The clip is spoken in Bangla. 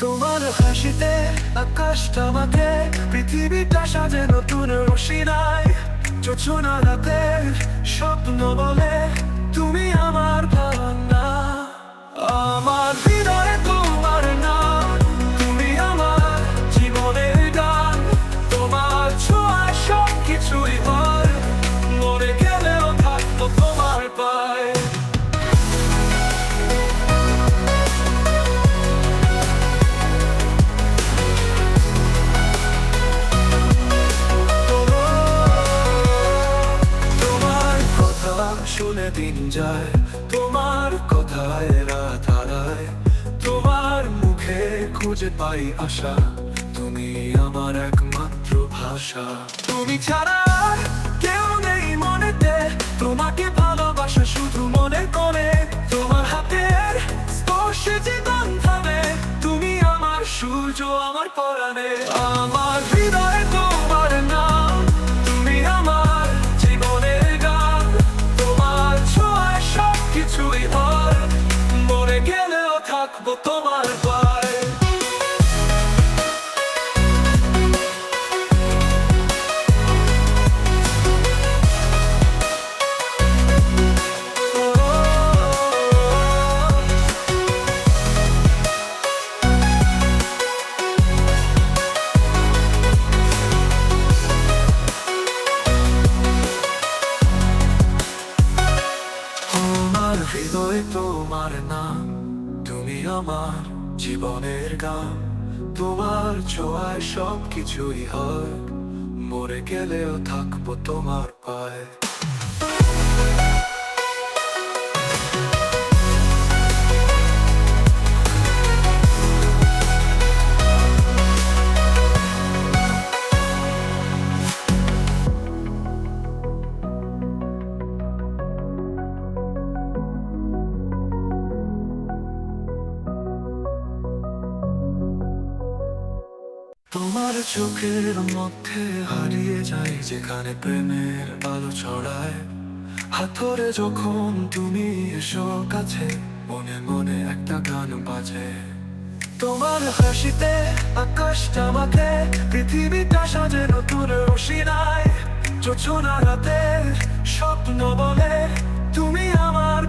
তোমার হাসিতে আকাশটা মাঠে, পৃথিবীটা সাজে নতুন রোশনায়। জোছনা রাতের স্বপ্ন বলে তুমি আমার ভাঙা। আমার হৃদয়ে তোমার নাম, তুমি আমার জীবনের গান। তোমার ছোঁয়ায় সব কিছুই হয়, মরে গেলেও থাকবো তোমার পায়ে। শুনে দিন যায়, তোমার কথায় রাত হারায়। তোমার মুখে খুঁজে পাই আশা, তুমি আমার একমাত্র ভাষা। তুমি ছাড়া আর কেউ নেই মনেতে, তোমাকে ভালোবাসা শুধু মনে করে। তোমার হাতের স্পর্শে জীবন থামে, তুমি আমার সূর্য আমার পরাণে। আমার হৃদয়ে তোমার নাম, তুমি আমার জীবনের গান। তোমার ছোঁয়ায় সব কিছুই হয়, মরে গেলেও থাকবো তোমার পায়ে। আমার হৃদয়ে তোমার নাম, তুমি আমার জীবনের গান। তোমার ছোঁয়ায় সব কিছুই হয়, মরে গেলেও থাকবো তোমার পায়ে। তোমার চোখের মধ্যে হারিয়ে যাই, যেখানে প্রেমের আলো ছড়ায়। হাতরে যখন তুমি এসো কাছে, মনে মনে একটা গান বাজে। তোমার হাসিতে আকাশটা মাঠে, পৃথিবীটা সাজে নতুন রোশনায়। জোছনা রাতের স্বপ্ন বলে তুমি আমার